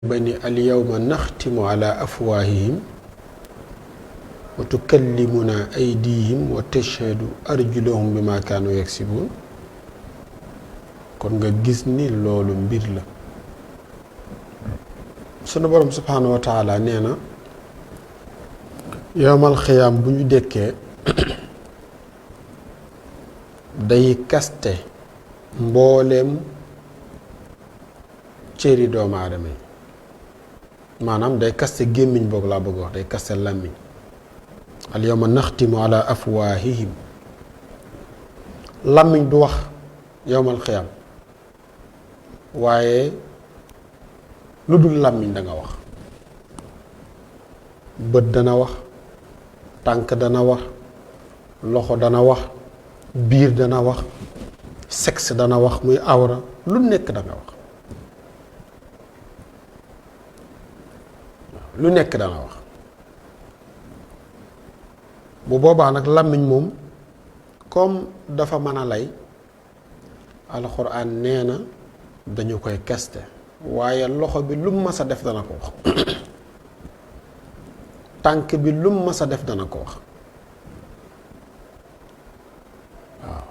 bani alyawma naxtimu ala afwaahihim wa tukallimuna aydihim wa tashhadu arjuluhum bima kaanu yaksibuun. kon nga gis ni loolu mbir la. sunu borom subhaanahu wa taala nee na yowmal xiyaam bu ñu dekkee day kaste mbooleem cëri doomu aadama yi, maanaam day kaste gémmiñ boog laa bëgg wax, day kaste làmmiñ. al yawma naxtimu ala afwaahihim, làmmiñ du wax yowmal xiyaam, waaye lu dul làmmiñ da nga wax. bët dana wax, tànk dana wax, loxo dana wax, biir dana wax, sexe dana wax, muy awra, lu nekk da nga wax, lu nekk dana wax. bu boobaa nag làmmiñ moom comme dafa mën a lay, alxuraan nee na dañu koy kaste, waaye loxo bi lu mu mës a def dana ko wax tànk bi lu mu mës a def dana ko wax, waaw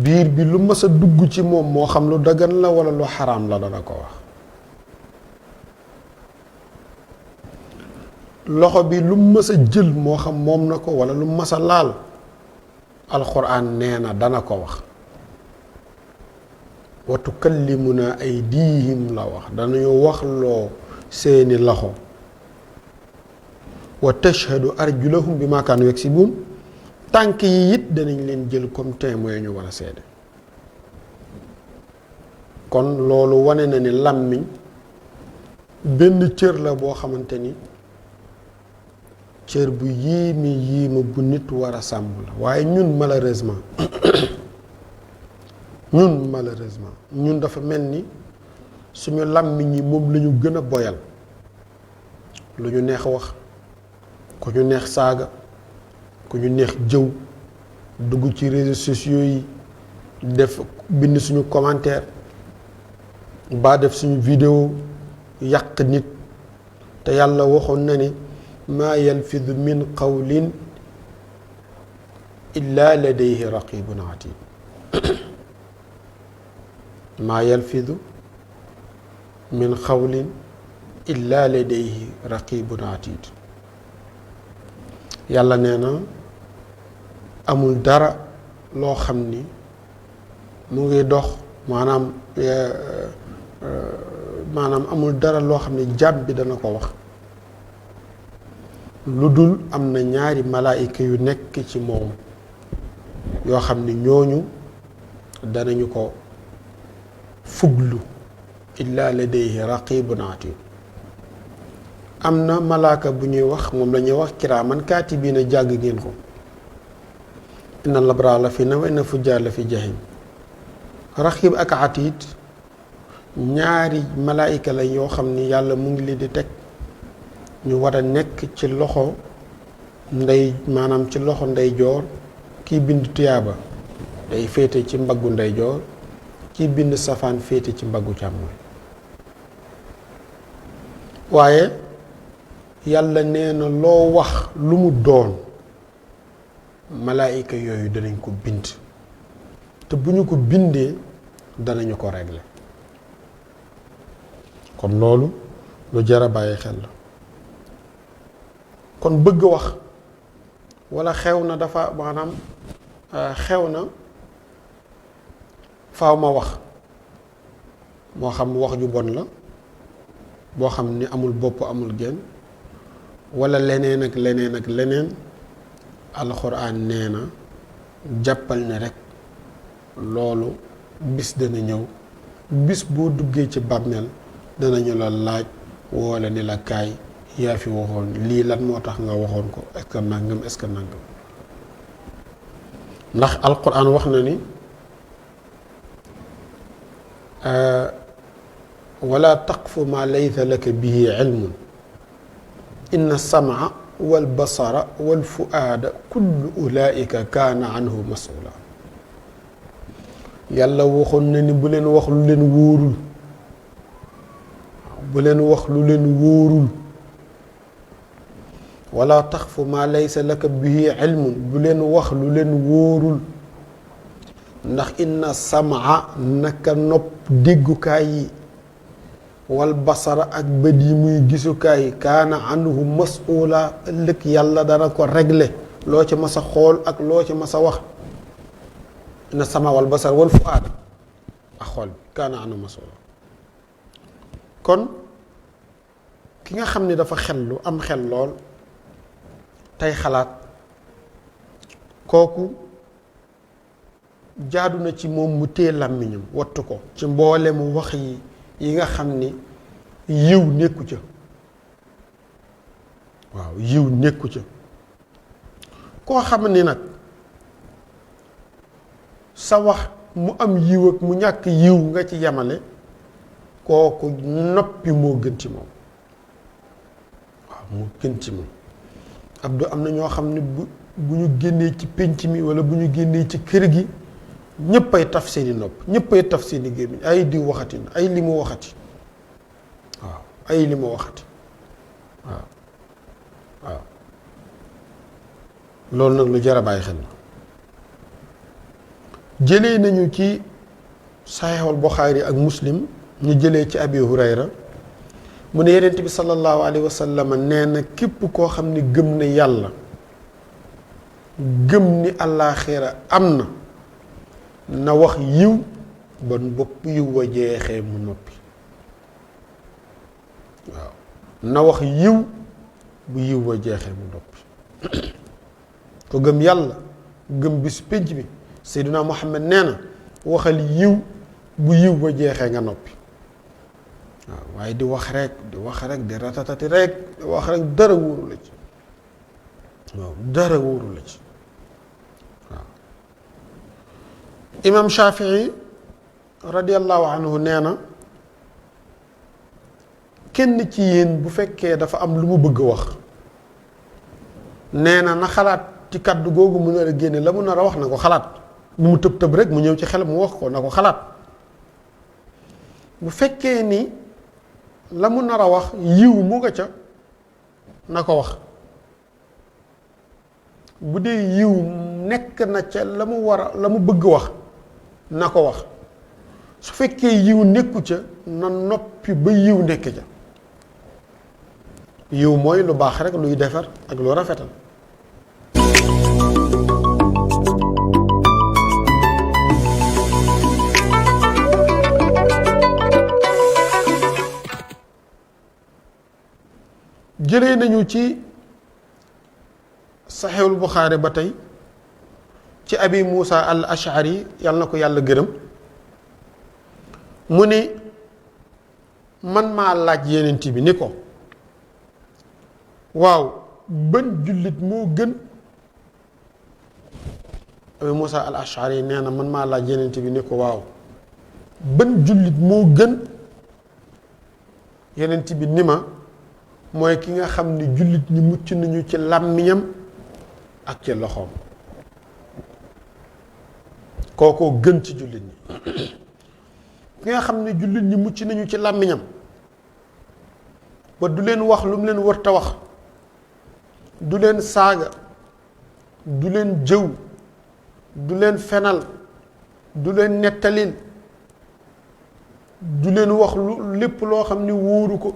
biir bi lu mës a dugg ci moom moo xam lu dagan la walla lu xaraam la dana ko wax. loxo bi lu mës a jël moo xam moom na ko walla lu mës a laal, alxuraan nee na dana ko wax. wa tukallimuna aydihim la wax, danañu wax loo seeni loxo. wa tashhadu arjulahum bima kaanu yaksibuun, tànk yi it danañ leen jël comme témoin ñu war a seede. kon loolu wane na ni làmmiñ benn cër la boo xamante ni cër bu yiima bu nit war a sàmm la. waaye ñun malheureusement ñun dafa mel ni suñu làmmiñ yi moom la ñu gën a boyal. lu ñu neex wax, ku ñu neex saaga, ku ñu neex jëw, dugg ci réseaux sociaux yi def bind suñu commentaire ba def suñu vidéo yàq nit. te yàlla waxoon na ni maa yalfidu min qawlin illa ladayhi raqibun atid. maa yalfidu min qawlin illa ladayhi raqibun atid. yàlla nee na amul dara loo xam ni mu ngi dox, maanaam amul dara loo xam ne jàmm bi dana ko wax lu dul am na ñaari malaayika yu nekk ci moom yoo xam ne ñooñu danañu ko fuglu. illa ladayhi raqibun atid. am na malaaka bu ñuy wax, moom la ñuy wax kiraaman kaatibiina, jàng ngeen ko. inna labraa la fi na wa inna fujjaar la fi jahim. raqib ak atid ñaari malaayika la yoo xam ni yàlla mu ngi leen di teg ñu war a nekk ci loxo maanaam ci loxo ndeyjoor. kii bind tuyaaba day féete ci mbaggu ndeyjoor, kii bind safaan féete ci mbaggu càmmooñ. waaye yàlla nee na loo wax lu mu doon, malaayika yooyu danañ ko bind, te bu ñu ko bindee danañu ko régler. kon loolu lu jar a bàyyi xel la. kon bëgg wax walla xew na dafa maanaam xew na faaw ma wax, moo xam wax ju bon la boo xam ni amul bopp amul genn, walla leneen ak leneen ak leneen. alxuraan nee na jàppal ne rekk loolu bis dana ñëw, bis boo duggee ci bàmmeel danañu la laaj woola ni la kaay yaa fi waxoon lii, lan moo tax nga waxoon ko, est-ce que nangam est-ce que nangam. ndax alxuraan wax na ni wala taqfu ma laysa laka bihi ilmun inna samaa wal basara wal fuaada kullu ulaika kaana anhu masula. yàlla waxoon na ni bu leen wax lu leen wóorul, bu leen wax lu leen wóorul wala taxfu ma laysa laka bihi ilmun bu leen wax lu leen wóorul ndax inna samaa naka nopp déggukaay yi wal basara ak bët yi muy gisukaay kaana anhu mas'ula ëllëg yàlla dana ko régler loo ci mas a xool ak loo ci mas a wax inna sama wal basara wal fuaada ak xool bi kaana anhu mas'ula kon ki nga xam ni dafa xellu am xel lool tey xalaat kooku jaadu na ci moom mu téye làmmiñam wattu ko ci mboole mu wax yi nga xam ni yiw nekku ca waaw yiw nekku ca koo xam ni nag sa wax mu am yiw ak mu ñàkk yiw nga ci yemale kooku noppi moo gën ci moom waaw moo gën ci moom Abdou am na ñoo xam ne bu ñu génnee ci pénc mi walla bu ñu génnee ci kër gi ñëppay taf seeni nopp ñëppay taf seeni gémmiñ ay di waxati na ay li mu waxati waaw ay li mu waxati waaw waaw loolu nag lu jar a bàyyi xel jëlee nañu ci saxiixul Buxaari ak Muslim ñu jëlee ci Abi Hurayra mu ne Yonent bi sallallahu alayhi wa sallam nee na képp koo xam ne gëm na yàlla gëm ni àllaaxira am na na wax yiw ba bopp yiw wa jeexee mu noppi waaw na wax yiw bu yiw wa jeexee mu noppi ko gëm yàlla gëm bis pénc bi Seydina Muhammad nee na waxal yiw bu yiw wa jeexee nga noppi waaw waaye di wax rek di ratatati rek di wax rek dara wóoru la ci waaw dara wóoru la ci waaw imam Shafii radiallahu anhu nee na kenn ci yéen bu fekkee dafa am lu mu bëgg wax nee na xalaat ci kàddu googu mu nar a génne la mu nar a wax na ko xalaat bu mu tëb rek mu ñëw ci xel mu wax ko na ko xalaat bu fekkee ni la mu nar a wax yiw mu nga ca na ko wax bu dee yiw nekk na ca la mu bëgg wax na ko wax su fekkee yiw nekku ca na noppi ba yiw nekk ca yiw mooy lu baax rek luy defar ak lu rafetal jëlee nañu ci saxiixul Buxaari ba tey ci Abi Muusa al Ashari yàlla na ko yàlla gërëm mu ni man maa laaj Yonent bi ni ko waaw ban jullit moo gën Abi Muusa al Ashari nee na man maa laaj Yonent bi ni ko waaw ban jullit moo gën Yonent bi ni ma mooy ki nga xam ni jullit ñi mucc nañu ci làmmiñam ak ci loxoom kookoo gën ci jullit ñi ki nga xam ne jullit ñi mucc nañu ci làmmiñam ba du leen wax lu mu leen wërta wax du leen saaga du leen jëw du leen fenal du leen nettalil du leen wax lu lépp loo xam ni wóoru ko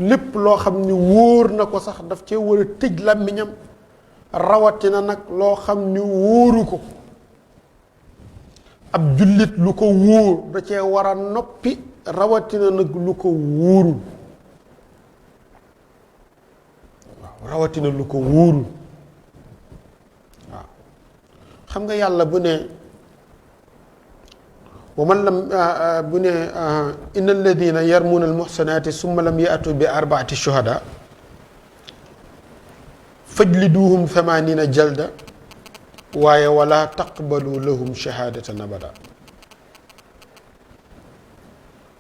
lépp loo xam ni wóor na ko sax daf cee war a tëj làmmiñam rawatina nag loo xam ni wóoru ko ab jullit lu ko wóor da cee war a noppi rawatina nag lu ko wóorul waaw rawatina lu ko wóorul waaw xam nga yàlla bu ne wa man lam bu ne inna alladina yarmuuna almuxsanaati summa lam yaatu bi arbaati shuhada fajliduhum thamanina jalda waaye wala taqbalu lahum shahadatan abada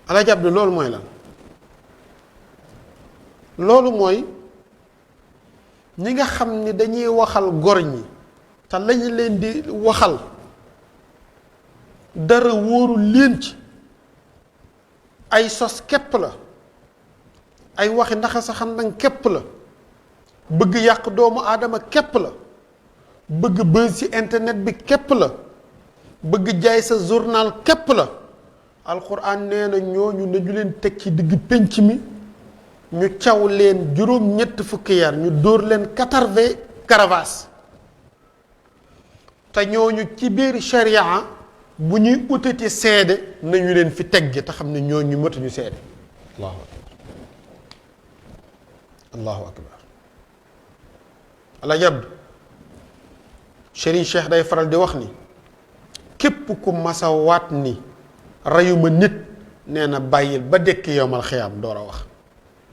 ala jàpp de loolu mooy lan loolu mooy ñi nga xam ni dañuy waxal gor ñi te lañu leen di waxal dara wóorul leen ci ay sos képp la ay waxi ndaxa sa xandang képp la bëgg yàq doomu aadama képp la bëgg buzz ci internet bi képp la bëgg jaay sa journal képp la alquran nee na ñooñu nañu leen teg ci digg pénc mi ñu caw leen juróom-ñett fukki yar ñu dóor leen 80 caravas te ñooñu ci biir sharia bu ñuy utati seede nañu leen fi teggi te xam ne ñooñu matuñu seede allahu akbar allahu akbar ala jabd Serigne Cheikh day faral di wax ni képp ku masa waat ni rayuma nit nee na bàyyil ba dekki yowmal xiyaam door a wax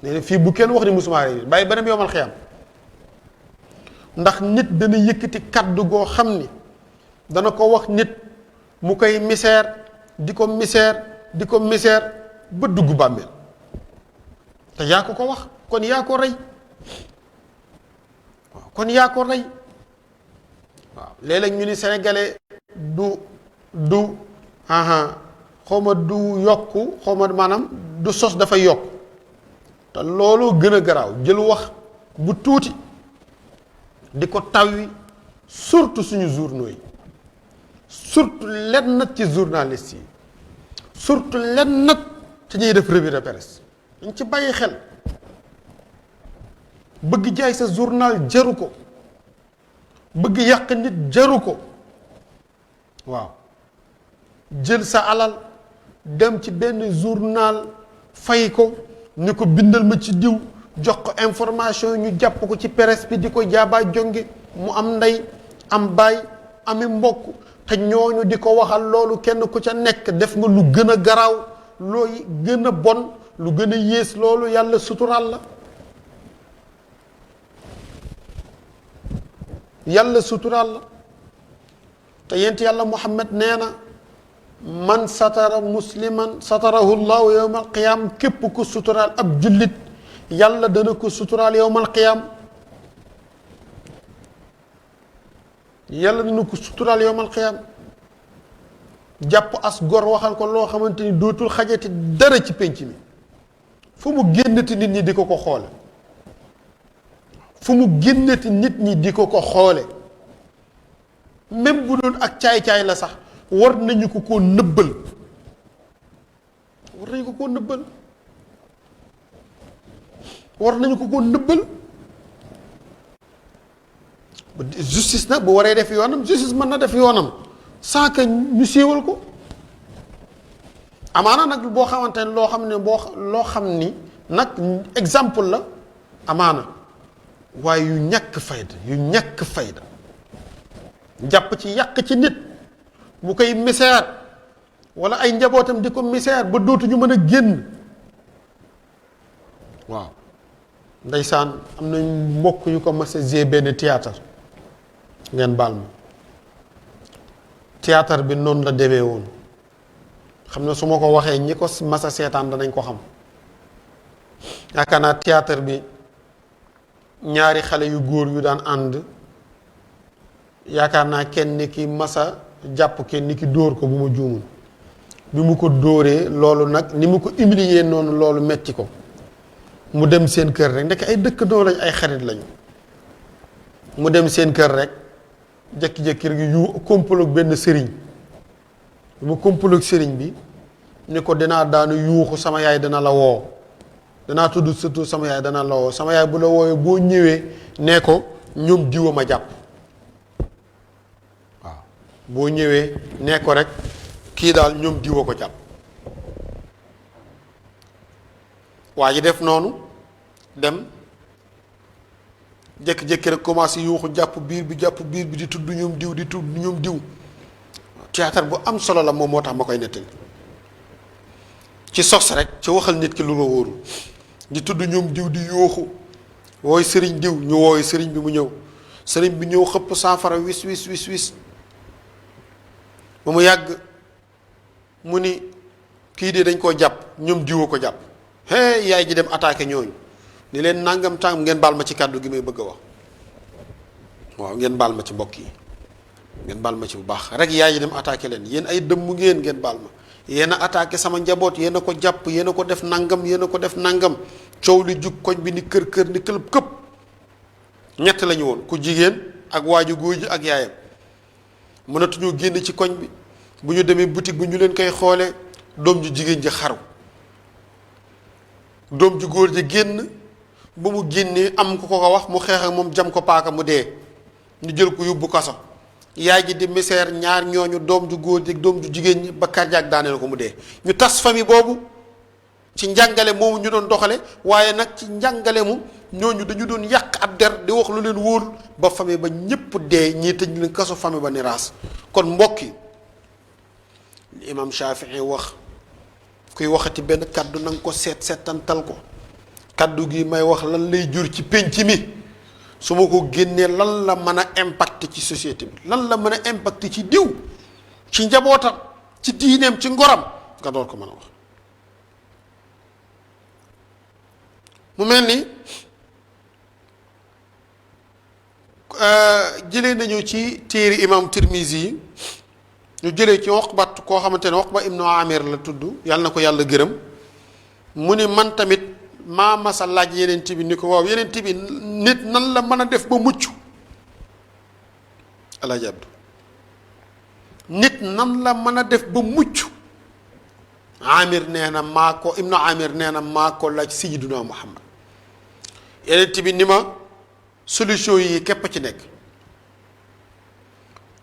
nee na fii bu kenn wax ni musuma rey nit bàyyi beneen yowmal xiyaam ndax nit dana yëkkati kaddu goo xam ni dana ko wax nit mu koy misère di ko misère ba dugg bàmmeel te yaa ko wax kon yaa ko rey waaw kon yaa ko rey waaw léeg-léeg ñu ni sénégalais du xawma du yokku xawma maanaam du sos dafay yokk te looloo gën a garaaw jël wax bu tuuti di ko tawwi surtout suñu journaux yi surtout lenn nag ci journalistes yi surtout lenn nag ci ñuy def revue de presse dañ ci bàyyi xel bëgg jaay sa journal jaru ko bëgg yàq nit jaru ko waaw jël sa alal dem ci benn journal fay ko ni ko bindal ma ci diw jox ko information ñu jàpp ko ci presse bi di ko jaabaa jonge mu am ndey am baay ami mbokk te ñooñu di ko waxal loolu kenn ku ca nekk def nga lu gën a garaaw looy gën a bon lu gën a yées loolu yàlla suturaal la yàlla suturaal la te yent yàlla Muhammad nee na man satara musliman satarahu llahu yowma alqiyam képp ku suturaal ab jullit yàlla dana ko suturaal yowma alqiyam yàlla dana ko suturaal yowma alqiyam jàpp as gor waxal ko loo xamante ni dootul xajati dara ci pénc mi fu mu génnati nit ñi di ko xoole fu mu génnati nit ñi di ko xoole même bu doon ak caay-caay la sax war nañu ko koo nëbbal war nañu ko koo nëbbal war nañu ko koo nëbbal justice nag bu waree def yoonam justice mën na def yoonam sans que ñu siiwal ko amaana nag boo xamante ne loo xam ne loo xam ni nag exemple la amaana waaye yu ñàkk fayda jàpp ci yàq ci nit mu koy misère wala ay njabootam di ko misère ba dootuñu mën a génn waaw ndeysaan am na mbokk yu ko mas a jouer benn théâtre ngeen baal ma théâtre bi noonu la demee woon xam na su ma ko waxee ñi ko mas a seetaan danañ ko xam yaakaar naa théâtre bi ñaari xale yu góor yu daan ànd yaakaar naa kenn ki masa jàpp kenn ki dóor ko bu ma juumul bi mu ko dóoree loolu nag ni mu ko humilier noonu loolu metti ko mu dem seen kër rek ndek ay dëkkandoo lañ ay xarit lañu mu dem seen kër rek jékki-jékki rek yu kompaloog benn sëriñ mu kompaloog sëriñ bi ni ko dinaa daanu yuuxu sama yaay dana la woo danaa tudd surtout sama yaay dana la woo sama yaay bu la woowee boo ñëwee nee ko ñoom diwa ma jàpp waaw boo ñëwee nee ko rek kii daal ñoom diwa ko jàpp waa ji def noonu dem jékki-jékki rek commencé yuuxu jàpp biir bi di tudd ñoom diw di tudd ñoom diw théâtre bu am solo la moom moo tax ma koy nettali ci sos rek ci waxal nit ki lu la wóorul di tudd ñoom diw di yuuxu wooy sëriñ diw ñu wooy sëriñ bi mu ñëw sëriñ bi ñëw xëpp saafara wis ba mu yàgg mu ni kii de dañ koo jàpp ñoom diwa ko jàpp hee yaay ji dem attaqué ñooñu ni leen nangam tàng ngeen baal ma ci kàddu gi may bëgg a wax waaw ngeen baal ma ci mbokk yi ngeen baal ma ci bu baax rek yaay ji dem attaqué leen yéen ay dëmm ngeen baal ma yéen a attaqué sama njaboot yéen a ko jàpp yéen a ko def nangam coow li jug koñ bi ni kër kër ni këlëb këpp. ñett lañu woon ku jigéen ak waaju góor ji ak yaayam mënatuñoo génn ci koñ bi bu ñu demee boutique bi ñu leen koy xoolee doom ju jigéen ji xaru doom ju góor ji génn ba mu génnee am ku ko wax mu xeex ak moom jam ko paaka mu dee ñu jël ko yóbbu kaso yaay ji di misère ñaar ñooñu doom ju góor ji ak doom ju jigéen ñi ba cardiaque daaneel ko mu dee ñu tas famille boobu ci njàngale moomu ñu doon doxale waaye nag ci njàngale mu ñooñu dañu doon yàq ab der di wax lu leen wóorul ba famille ba ñépp dee ñii tëj leen kaso famille ba ni raas kon mbokk yi li imam Shafii wax kuy waxati benn kaddu na nga ko seetantal ko kaddu gi may wax lan lay jur ci pénc mi su ma ko génnee lan la mën a impact ci société bi lan la mën a impact ci diw ci njabootam ci diineem ci ngoram nga door ko mën a wax mu mel ni jëlee nañu ci téere imam Tirmizi yi ñu jëlee ci Uqbat koo xamante ne Uqba ibnu Amir la tudd yàlla na ko yàlla gërëm mu ni man tamit maa masa laaj yenent bi ni ko waaw yenent bi nit nan la mën a def ba mucc Alaaji Abdu nit nan la mën a def ba mucc Amir nee na maa ko ibnu Amir nee na maa ko laaj Sayyiduna Muhammad yenent bi ni ma solution yi képp ci nekk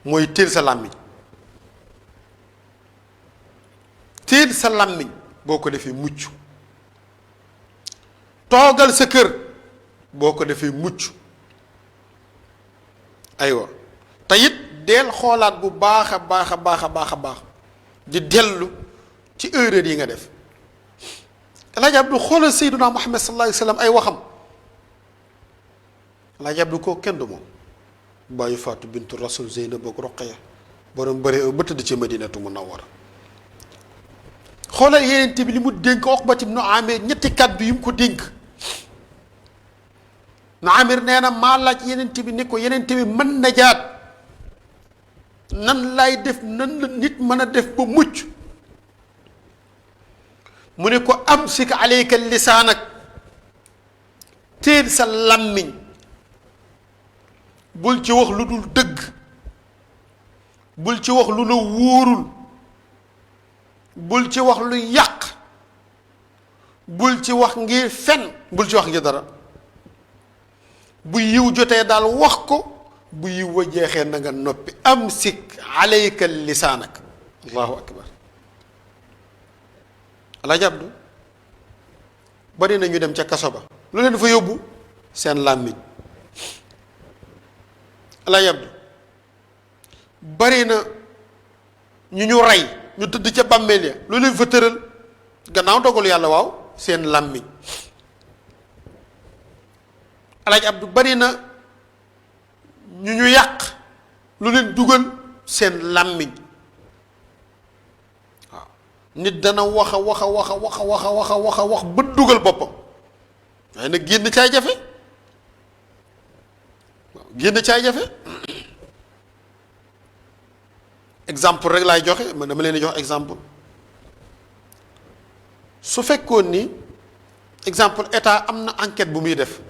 mooy teel sa làmmiñ teel sa làmmiñ boo ko defee mucc toogal sa kër boo ko defee mucc aywa te it deel xoolaat bu baax a baax a baax a baax a baax di dellu ci erreur yi nga def Alaaji Abdu xoolal Seydina Muhammad sallallahu alayhi wa sallam ay waxam Alaaji Abdu ko kenn du moom bàyyi Faatu bintu Rasul Zeynab ak Roqaya borom bëri ba tëdd ci Madinatu Munawwara xoolal yeneen bi li mu dénk Uqbat ibnu Amir ñetti kàddu yu mu ko dénk na Amir nee na maa laaj yeneen bi ni ko yeneen bi mën na jaat nan laay def nan la nit mën a def ba mucc mu ne ko amsik alayka lisaanak teel sa làmmiñ bul ci wax lu dul dëgg bul ci wax lu la wóorul bul ci wax lu yàq bul ci wax ngir fen bul ci wax ngir dara bu yiw jotee daal wax ko bu yiw wa jeexee na nga noppi amsik alayka lisaanak allahu akbar Alaaji Abdu bari na ñu dem ca kaso ba lu leen fa yóbbu seen làmmiñ Alaaji Abdu bari na ñu ñu rey ñu tëdd ca bàmmeel ya lu leen fa tëral gannaaw dogalu yàlla waaw seen làmmiñ Alaaji Abdu bari na ñu ñu yàq lu leen dugal seen làmmiñ waaw nit dana wax a wax a wax a wax a wax a wax a wax a wax ba dugal boppam waaye nag génn caay jafe waaw génn caay jafe exemple rek laay joxe man dama leen di jox exemple su fekkoon ni exemple état am na enquête bu muy def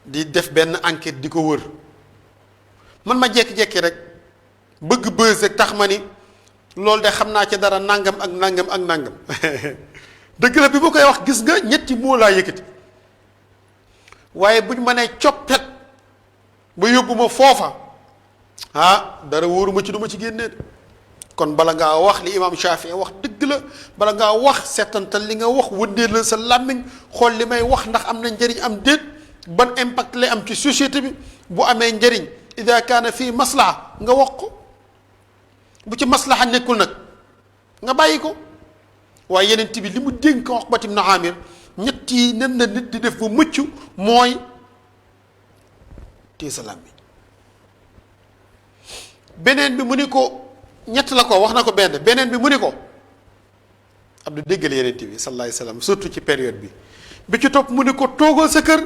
di def benn enquête di ko wër man ma jekki-jekki rek bëgg buzz rek tax ma ni loolu de xam naa ci dara nangam ak nangam ak nangam dëgg la bi ma koy wax gis nga ñetti moo laa yëkkati waaye buñ ma nee coppet ba yóbbu ma foofa ah dara wóoruma ci du ma ci génnee de kon bala ngaa wax li imam Shafii wax dëgg la bala ngaa wax seetantal li nga wax wëndeel la sa làmmiñ xool li may wax ndax am na njëriñ am déet ban impact lay am ci société bi bu amee njëriñ ida kaana fii maslaha nga wax ko bu ci maslaha nekkul nag nga bàyyi ko waaye yeneen bi li mu dénk Uqbat ibn Amir ñett yi nen na nit di def ba mucc mooy téye sa làmmiñ beneen bi mu ni ko ñett la ko wax na ko beneen bi mu ni ko Abdu déggal yeneen bi sallallahu alayhi wa sallam surtout ci période bi ci topp mu ni ko toogal sa kër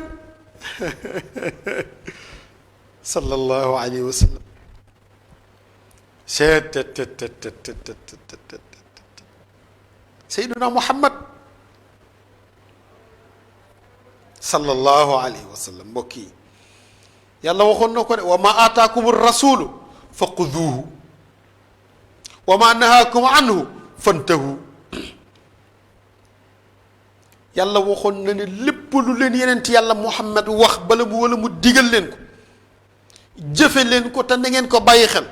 sallallahu alayhi wa sallam Seydina Muhammad sallallahu alayhi wa sallam. mbokk yi yàlla waxoon na ko de wa ma aataakum rasulu fa xuduuhu wa ma nahaakum anhu fantahu. yàlla waxoon na ne lépp lu leen yeneen ci yàlla Muhammad wax bala mu wala mu digal leen ko jëfe leen ko te na ngeen ko bàyyi xel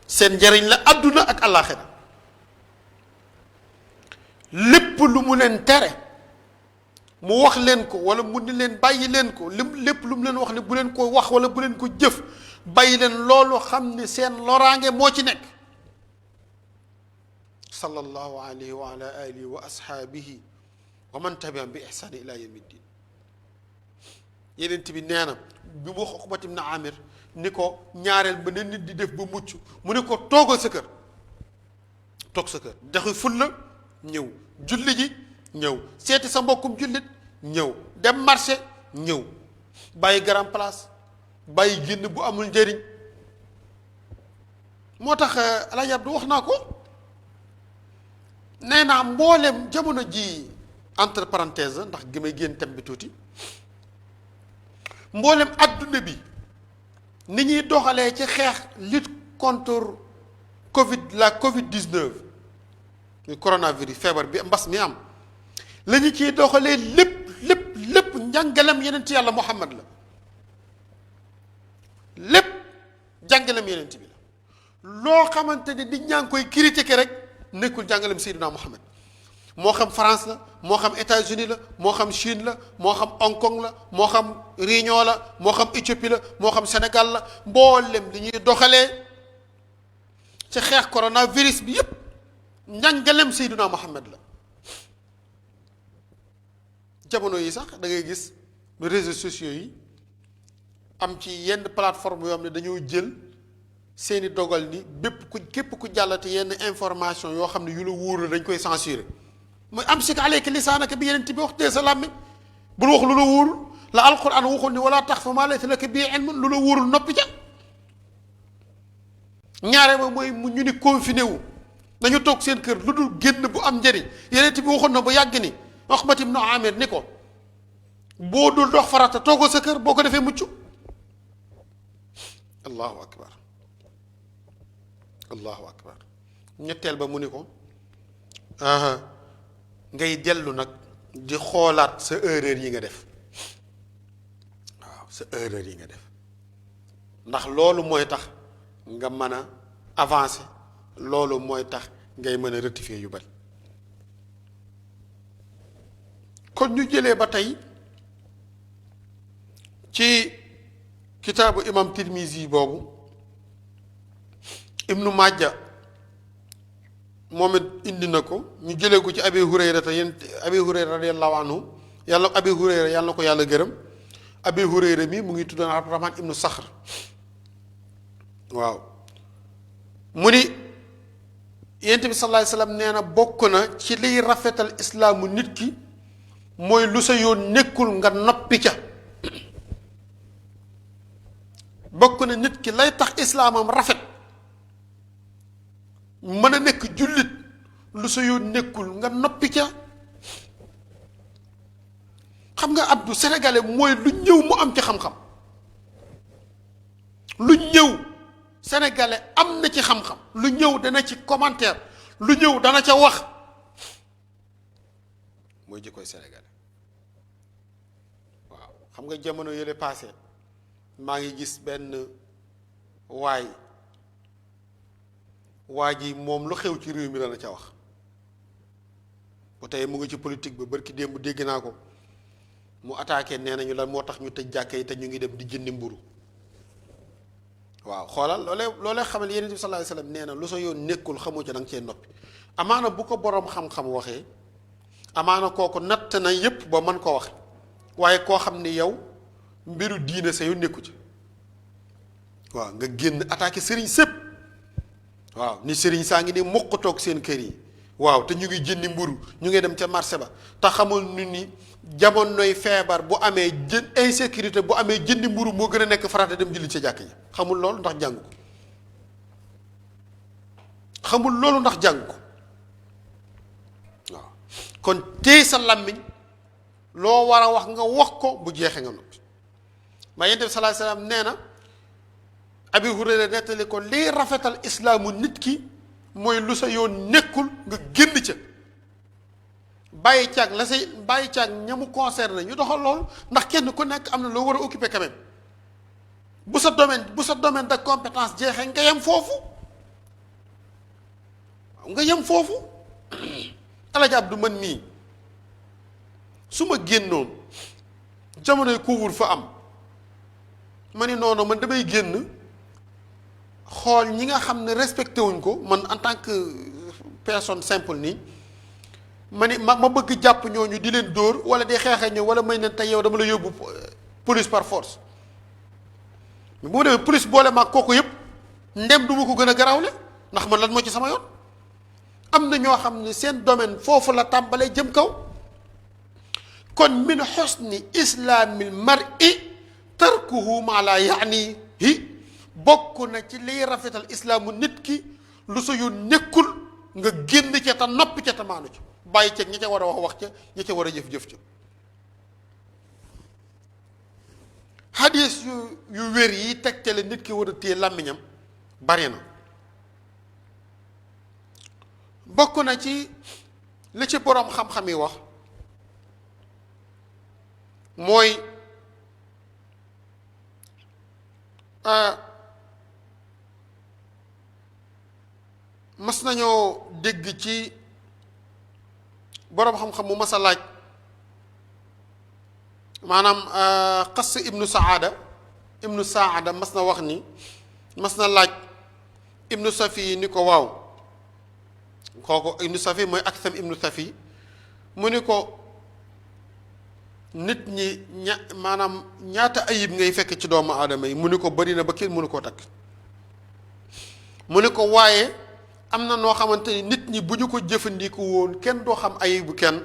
seen njariñ la àdduna ak àllaaxira. lépp lu mu leen tere mu wax leen ko wala mu ni leen bàyyi leen ko lépp lu mu leen wax ne bu leen ko wax wala bu leen ko jëf bàyyi leen loolu xam ne seen loraange moo ci nekk. sallallahu alayhi wa ala alihi wa ashaabihi wa man tabi'ahum bi ihsaan ila yawmi ddin. yeneen bi nee na bi mu wax Uqbat ibn Amir ni ko ñaareel ba ne nit di def ba mucc mu ne ko toogal sa kër, toog sa kër dexi fulla ñëw, julli ji ñëw, seeti sa mbokkum jullit ñëw, dem marché ñëw, bàyyi grand place, bàyyi génn bu amul njëriñ. moo tax Alaaji Abdu wax naa ko, nee naa mboolem jamono ji entre parenthèse ndax gi may génn thème bi tuuti, mboolem adduna bi ni ñuy doxalee ci xeex lutte contre la Covid 19 muy coronavirus feebar bi mbas mi am la ñu ciy doxalee lépp njàngalem yeneen ci yàlla Muhammad la. lépp njàngalem yeneen bi la. loo xamante ni nit ñaa ngi koy critiquer rek nekkul njàngalem Seydina Muhammad. moo xam France la, moo xam États-Unis la, moo xam Chine la, moo xam Hong Kong la, moo xam Réunion la, moo xam Éthiopie la, moo xam Sénégal la, mboolem li ñuy doxalee ci xeex coronavirus bi yépp njàngalem Seydina Muhammad la. jamono yi sax da ngay gis réseaux sociaux yi am ci yenn plateforme yoo xam ne dañoo jël seeni dogal ni képp ku jàllate yenn information yoo xam ne yu la wóor la dañ koy censurer. mooy amsik alayka lisaanaka bi yeneen bi wax dee sa làmmiñ bul wax lu la wóorul la alquran waxul ni wala taxfu maa laysa laka bihi ilmun lu la wóorul noppi ca. ñaare ba mooy mu ñu ni confiné wu nañu toog seen kër lu dul génn bu am njëriñ yeneen bi waxoon na ba yàgg ni Uqbat ibn Amir ni ko boo dul dox farata toogoo sa kër boo ko defee mucc. allahu akbar allahu akbar. ñetteel ba mu ni ko ngay dellu nag di xoolaat sa erreur yi nga def. waaw sa erreur yi nga def ndax loolu mooy tax nga mën a avancer, loolu mooy tax ngay mën a rectifier yu bari. kon ñu jëlee ba tey ci kitaabu imam Tirmizi boobu Ibnu Majja moom it indi na ko, ñu jëlee ko ci Abi Hurayra te yéen Abi Hurayra radiyallahu anhu Abi Hurayra yàlla na ko yàlla gërëm. Abi Hurayra mi mu ngi tudd Abdurahman ibnu Saxr. waaw mu ni Yonent bi sallallahu alayhi wa sallam nee na bokk na ci liy rafetal islaamu nit ki mooy lu sa yoon nekkul nga noppi ca. bokk na nit ki lay tax islaamam rafet mën a nekk jullit lu sa yoon nekkul nga noppi ca. xam nga Abdou sénégalais mooy lu ñëw mu am ci xam-xam, lu ñëw sénégalais am na ci xam-xam, lu ñëw dana ci commentaire, lu ñëw dana ca wax. mooy jikkoy sénégalais. waaw xam nga jamono yële passé maa ngi gis benn waa ji moom lu xew ci réew mi dana ca wax. bu tey mu ngi ci politique ba barki démb dégg naa ko mu attaqué nee nañu lan moo tax ñu tëj jàkka yi te ñu ngi dem di jëndi mburu. waaw xoolal loolee xamal Yonent bi sallallahu alayhi wasallam nee na lu sa yoon nekkul xamu ci da nga cee noppi. amaana bu ko boroom xam-xam waxee amaana kooku natt na yépp ba mën ko wax waaye koo xam ni yow mbiru diine sa yoon nekku ci. waaw nga génn attaqué sëriñ sëpp. waaw ni sëriñ saa ngi ni mokk toog seen kër yi. waaw te ñu ngi jëndi mburu ñu ngi dem ca marché ba te xamul ni jamonoy feebar bu amee insécurité bu amee jëndi mburu moo gën a nekk farata dem julli ca jàkk ji. xamul loolu ndax jàng ko. xamul loolu ndax jàng ko. waaw kon téye sa làmmiñ loo war a wax nga wax ko bu jeexee nga noppi. ma yonent bi sallallahu alayhi wasallam nee na Abi Hurayra nettali ko lii rafetal islaamu nit ki mooy lu sa yoon nekkul nga génn ca bàyyi caag la say bàyyi caag ña mu concerné ñu doxal loolu, ndax kenn ku nekk am na loo war a occuper quand même. bu sa domaine de compétence jeexee nga yem foofu Alaaji Abdu man mii su ma génnoon jamonoy couvre-feu am ma ni noonu man damay génn xool ñi nga xam ne respecté wuñ ko man en tant que personne simple nii ma bëgg jàpp ñooñu di leen dóor wala di xeexee ñoom wala may nen tey yow dama la yóbbu police par force. mais bu ma demee police boole maag kooku yëpp ndem du ma ko gën a garawle ndax man lan moo ci sama yoon. am na ñoo xam ne seen domaine foofu la tàmbalee jëm kaw. kon min xusni islaamil mar'i tarkuhu ma la yaanihi bokk na ci liy rafetal islaamu nit ki lu sa yoon nekkul nga génn ca te noppi ca te maanu ca bàyyi ca ñi ca war a wax ca ñi ca war a jëf ca. xadis yu wér yi tegtale nit ki war a téye làmmiñam bari na. bokk na ci li ci boroom xam-xam yi wax mooy mas nañoo dégg ci boroom xam-xam mu mas a laaj maanaam xas ibnu saada mas na wax ni mas na laaj ibnu safi ni ko waaw kooku ibnu safi mooy aksam ibnu safi mu ni ko nit ñi maanaam ñaata ayib ngay fekk ci doomu aadama yi mu ni ko bari na ba kenn mënu koo takk mu ni ko waaye am na noo xamante ni nit ñi bu ñu ko jëfandiku woon kenn doo xam ayibu kenn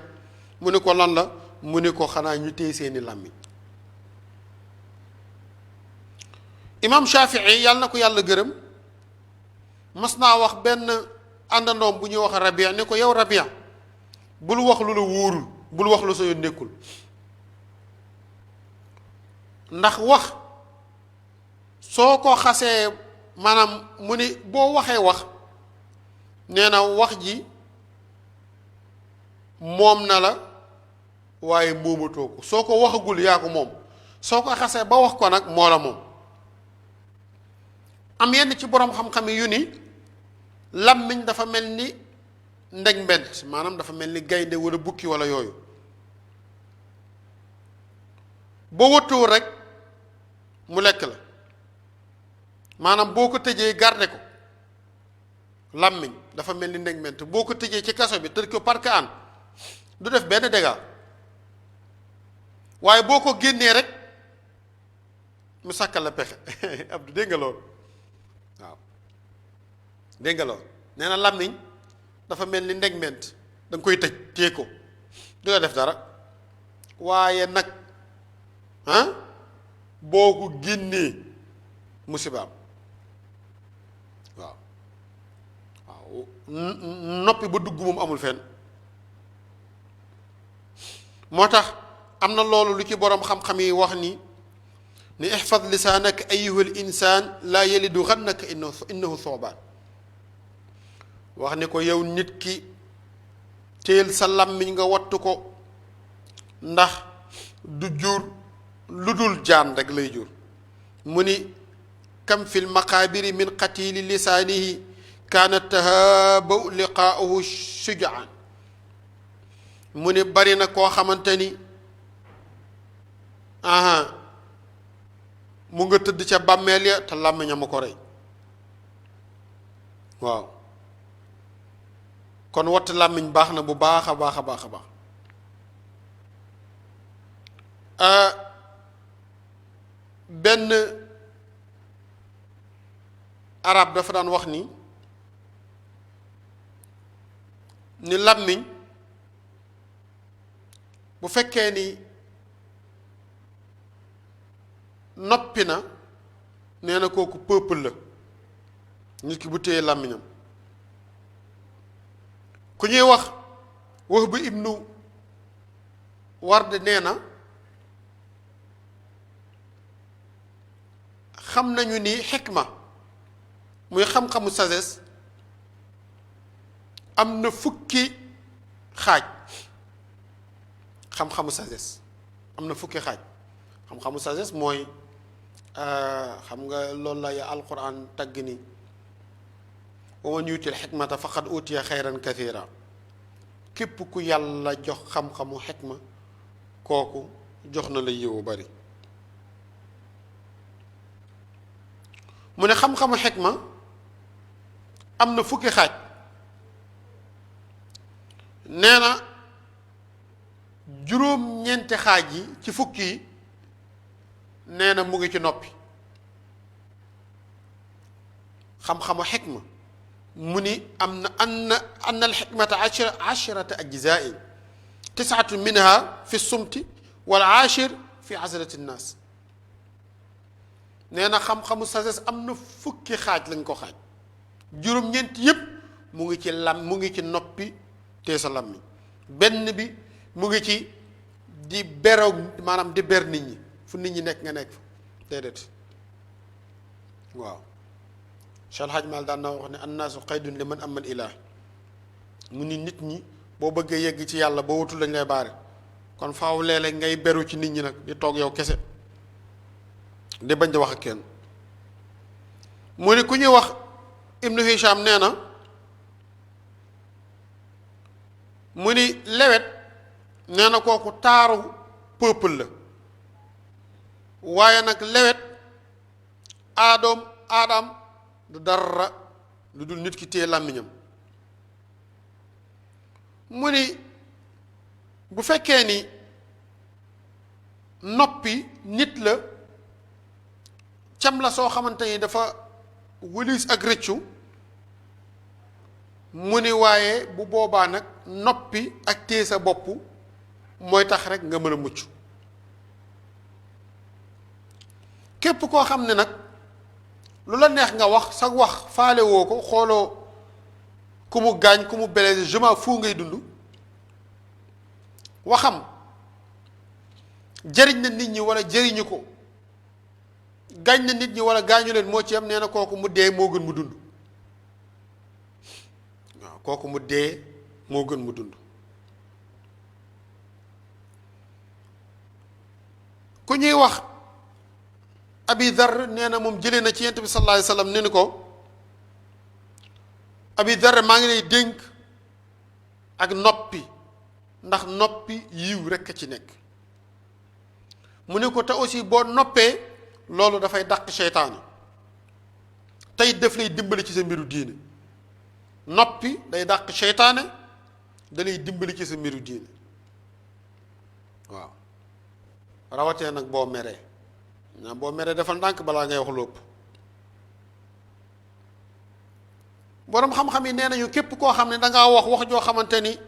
mu ni ko lan la mu ni ko xanaa ñu téye seeni làmmiñ. imam Shafii yàlla na ko yàlla gërëm mas naa wax benn àndandoom bu ñuy wax Rabia ne ko yow Rabia bul wax lu la wóorul bul wax lu sa yoon nekkul ndax wax soo ko xasee maanaam mu ni boo waxee wax nee na wax ji moom na la waaye moomatoo ko soo ko waxagul yaa ko moom soo ko xasee ba wax ko nag moo la moom. am yenn ci boroom xam-xam yu ni làmmiñ dafa mel ni ndeg mbent maanaam dafa mel ni gaynde wala bukki wala yooyu boo wëttuwul rek mu lekk la maanaam boo ko tëjee garde ko làmmiñ dafa mel ni ndeg mbent boo ko tëjee ci kaso bi tëj ko park an du def benn dégât waaye boo ko génnee rek mu sàkkal la pexe Abdou dégg nga loolu waaw dégg nga loolu nee na làmmiñ dafa mel ni ndegment da nga koy tëj téye ko du la def dara waaye nag boo ko génnee musibaam waaw waaw noppi ba dugg moom amul fenn moo tax am na loolu lu ci boroom xam-xam yi wax ni ihfad lisaanaka ayyuha al insaan laa yalidu xannaka innahu soobaan wax ni ko yow nit ki téel sa làmmiñ nga wattu ko ndax du jur lu dul jaan rek lay jur mu ni kam fil maqaabiri min qatili lisaanihi kaana tahaabau liqaauhu shujaan mu ni bari na koo xamante ni mu nga tëdd ca bàmmeel ya te làmmiñam a ko rey waaw kon watt làmmiñ baax na bu baax a baax a baax a baax benn arab dafa daan wax ni làmmiñ bu fekkee ni noppi na nee na kooku peuple la nit ki bu téye làmmiñam ku ñuy wax Wahb ibnu Ward nee na xam nañu ni xikma muy xam-xamu sagesse am na fukki xaaj. xam-xamu sagesse am na fukki xaaj. xam-xamu sagesse mooy xam nga loolu la ya alquran tagg ni wa man yuutil xikmata faqad utiya xayran kathira képp ku yàlla jox xam-xamu xikma kooku jox na la yiwu bari. mu ne xam-xamu xikma am na fukki xaaj. nee na juróom-ñeenti xaaj yi ci fukki yi nee na mu ngi ci noppi. xam-xamu xikma mu ni am na anna alxikmata ashrata ajzain tisatu minha fi sumti wal ashir fi azlati nnaas. nee na xam-xamu sagesse am na fukki xaaj lañ ko xaaj. juróom-ñeent yépp mu ngi ci mu ngi ci noppi tee sa làmmiñ. benn bi mu ngi ci di beroog maanaam di ber nit ñi fu nit ñi nekk nga nekk fa déedéet. waaw Cheikh Hadj Mal daan na wax ne annaasu qaydun li man amal ilaah. mu ni nit ñi boo bëggee yegg ci yàlla boo wutul lañ lay baare kon faaw léeg-léeg ngay beru ci nit ñi nag di toog yow kese di bañ di wax ak kenn. mu ni ku ñuy wax Ibnu Hisham nee na mu ni lewet nee na kooku taaru peuple la waaye nag lewet aadam du dara lu dul nit ki téye làmmiñam. mu ni bu fekkee ni noppi nit la cam la soo xamante ni dafa wëlis ak rëccu mu ni waaye bu boobaa nag noppi ak téye sa bopp mooy tax rek nga mën a mucc. képp koo xam ne nag lu la neex nga wax sa wax faale woo ko xooloo ku mu gaañ ku mu blessé je m'en fous ngay dund waxam jëriñ na nit ñi wala jëriñu ko gaañ na nit ñi wala gaañu leen moo ci am nee na kooku mu dee moo gën mu dund. waaw kooku mu dee moo gën mu dund. ku ñuy wax Abi Dar nee na moom jëlee na ci Yonent bi sallallahu alayhi wa sallam ne ni ko Abi Dar maa ngi lay dénk ak noppi ndax noppi yiw rekk a ci nekk. mu ne ko te aussi boo noppee loolu dafay dàq seytaane tey daf lay dimbali ci sa mbiru diine. noppi day dàq seytaane da lay dimbali ci sa mbiru diine. waaw rawatee nag boo meree boo meree defal ndànk balaa ngay wax lu ëpp. boroom xam-xam yi nee nañu képp koo xam ne dangaa wax joo xamante ni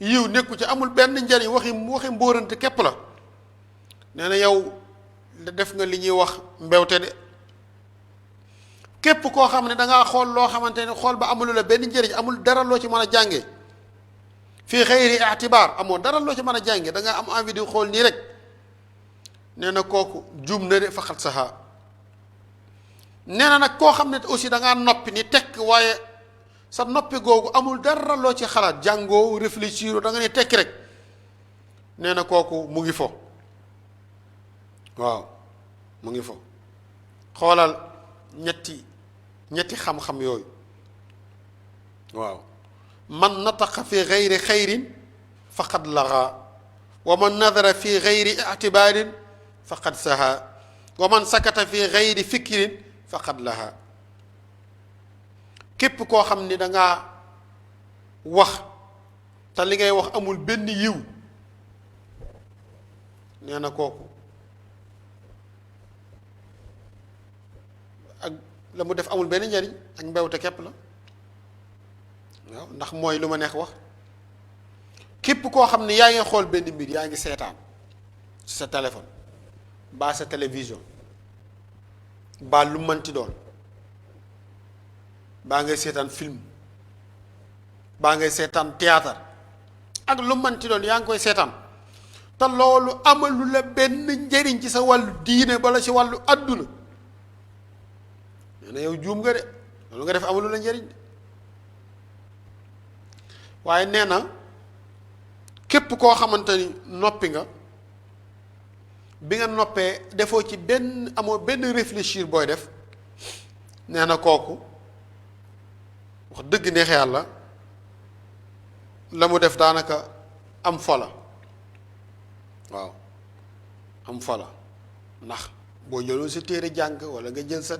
yiw nekku ci amul benn njariñ waxi mbóorante képp la nee na yow def nga li ñuy wax mbewte de. képp koo xam ne dangaa xool loo xamante ni xool ba amulu la benn njëriñ amul dara loo ci mën a jànge fii xëyri itibaar amoo dara loo ci mën a jànge da nga am envie di xool nii rek nee na kooku juum na de faxat saxaa. nee na nag koo xam ne aussi dangaa noppi ni tekk waaye sa noppi googu amul dara loo ci xalaat jàngoo réfléchir da nga ne tekki rek nee na kooku mu ngi fo. waaw mu ngi fo. xoolal ñetti xam-xam yooyu. waaw man nataqa fi gayri xayrin faqad laga wa man nadara fi gayri itibaarin faqad saha wa man sakata fi gayri fikrin faqad laha. képp koo xam ni dangaa wax te li ngay wax amul benn yiw nee na kooku ak la mu def amul benn njariñ ak mbewte képp la. waaw ndax mooy lu ma neex wax. képp koo xam ne yaa ngi xool benn mbir yaa ngi seetaan ci sa téléphone baa sa télévision baa lu mënti doon baa ngay seetaan film baa ngay seetaan théâtre ak lu mënti doon yaa ngi koy seetaan te loolu amalu la benn njëriñ ci sa wàllu diine bala ci wàllu àdduna nee na yow juum nga de loolu nga def amalu la njëriñ de waaye nee na képp koo xamante ni noppi nga bi nga noppee defoo ci benn amoo benn réfléchir booy def nee na kooku wax dëgg neex yàlla la mu def daanaka am fola waaw am fola ndax boo jëloon sa téere jàng walla nga jël sa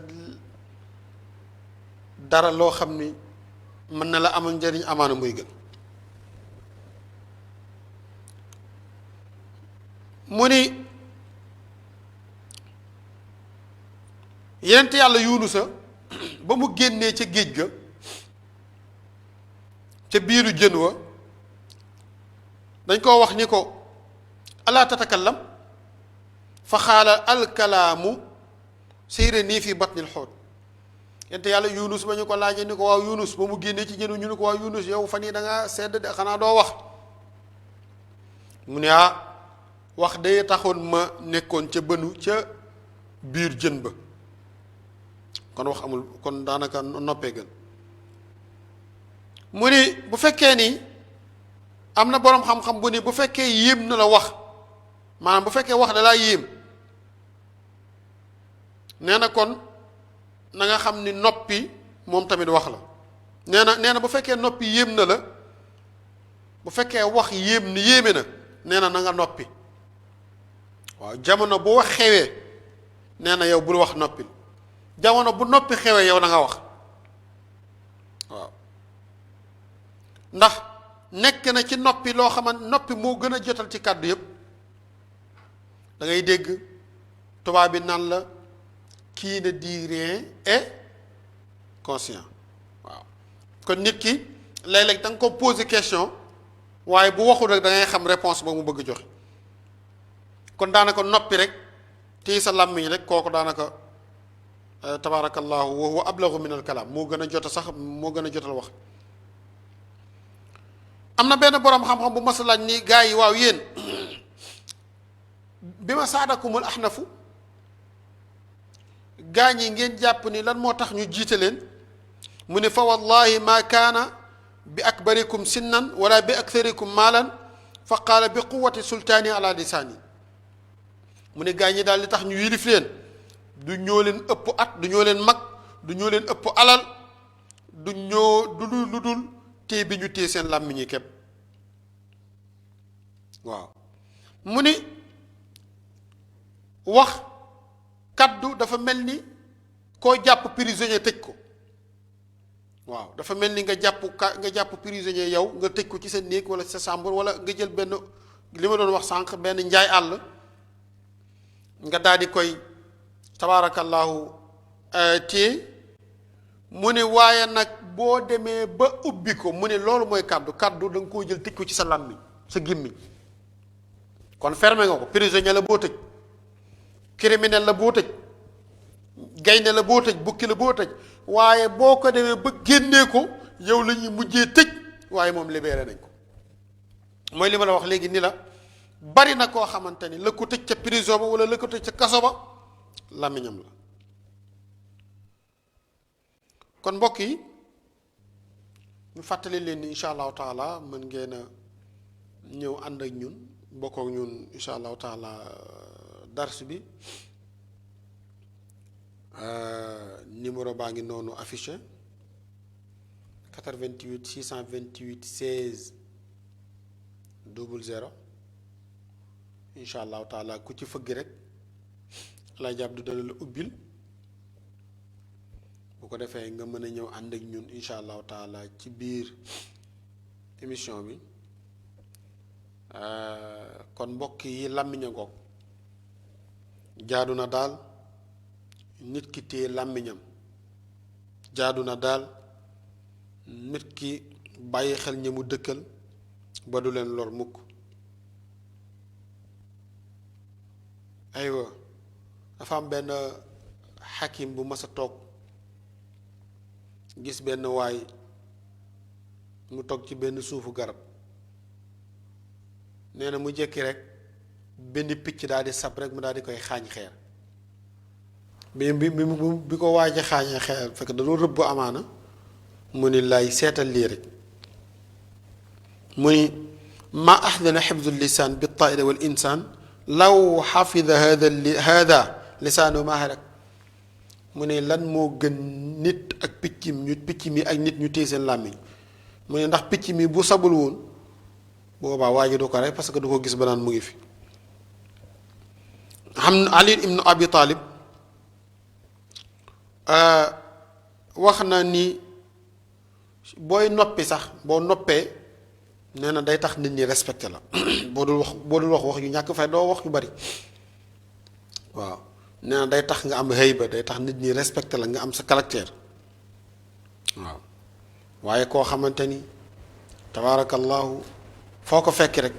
dara loo xam ni mën na la amal njëriñ amaana muy gën mu ni yonent yàlla yunusa ba mu génnee ca géej ga ca biiru jën wa dañ koo wax ni ko alaa tatakallam fa xaala alkalaamu séyré nii fii batnil xóot yonent yàlla yunus ba ñu ko laajee ni ko waaw yunus ba mu génnee ci jën wa ñu ni ko waaw yunus yow fan yi da nga sedd de xanaa doo wax mu ne wax day taxoon ma nekkoon ca bënu ca biir jën ba kon wax amul kon daanaka noppee gën mu ni bu fekkee ni am na boroom xam-xam bu ni bu fekkee yéem na la wax maanaam bu fekkee wax da laa yéem nee na kon na nga xam ni noppi moom tamit wax la nee na bu fekkee noppi yéem na la bu fekkee wax yéeme na nee na nga noppi waaw jamono bu wax xewee nee na yow bul wax noppil jamono bu noppi xewee yow na nga wax waaw ndax nekk na ci noppi loo xamante noppi moo gën a jotal ci kàddu yépp da ngay dégg tubaab bi naan la qui ne dit rien est conscient waaw kon nit ki léeg-léeg da nga ko poser question waaye bu waxul rek da ngay xam réponse ba mu bëgg joxe kon daanaka noppi rek téye sa làmmiñ rek kooku daanaka tabarakallahu wa huwa ablagu min al kalaam moo gën a jota sax moo gën a jotal wax am na benn boroom xam-xam bu mas a laaj ni gaa yi waaw yéen bi ma saadakumul ahnafu gaa ñi ngeen jàpp ni lan moo tax ñu jiite leen mu ne fa wallahi ma kaana bi akbarikum sinnan wala bi aktharikum maalan fa qaala bi quwati sultaani ala lisaani mu ne gaa ñi daal li tax ñu yilif leen du ñoo leen ëpp at du ñoo leen mag du ñoo leen ëpp alal du ñoo du lu dul téye bi ñu téye seen làmmiñ yi képp waaw mu ni wax kaddu dafa mel ni koo jàpp prisonnier tëj ko waaw dafa mel ni nga jàpp prisonnier yow nga tëj ko ci sa néeg wala sa chambre wala nga jël benn li ma doon wax sànq benn njaay àll nga daal di koy tabaarakallaahu téye mu ne waaye nag boo demee ba ubbi ko mu ne loolu mooy kaddu da nga koo jël tëj ko ci sa làmmiñ sa gémmiñ kon fermé nga ko prisonnier la boo tëj criminel la boo tëj gaynde la boo tëj bukki la boo tëj waaye boo ko demee ba génnee ko yow la ñuy mujjee tëj waaye moom libéré nañ ko mooy li ma la wax léegi ni la bari na koo xamante ni la ko tëj ca prison ba wala la ko tëj ca kaso ba làmmiñam la kon mbokk yi ñu fàttali leen ni incha allahu taala mën ngeen a ñëw ànd ak ñun bokk ak ñun incha allahu taala dars bi numéro baa ngi noonu affiché 88 628 16 00 incha allahu taala ku ci fëgg rek laa jàpp du dana la ubbil bu ko defee nga mën a ñëw ànd ak ñun incha allahu taala ci biir émission bi kon mbokk yi làmmiña ngoog jaadu na daal nit ki téye làmmiñam jaadu na daal nit ki bàyyi xel ñi mu dëkkal ba du leen lor mukk aywa dafa am benn xakim bu mas a toog gis benn waay mu toog ci benn suufu garab nee na mu jekki rek benn picc daal di sab rek mu daal di koy xaañ xeer bi ko waaj a xaañee xeer fekk da doon rëbb amaana mu ni lay seetal lii rek mu ni ma ahdana xifdu lisaan bi taa'iri wal insaan law xafida hada lisaanu ma halak mu ne lan moo gën nit ak picc mi ak nit ñu téye seen làmmiñ mu ne ndax picc mi bu sabul woon boobaa waa ji du ko rey parce que du ko gis ba naan mu ngi fi. xam Ali ibnu Abi Talib wax na ni booy noppi sax boo noppee nee na day tax nit ñi respecté la boo dul wax yu ñàkk fay doo wax yu bari waaw nee na day tax nga am hëyba day tax nit ñi respecté la nga am sa caractère waaw waaye koo xamante ni tabaarakallahu foo ko fekki rek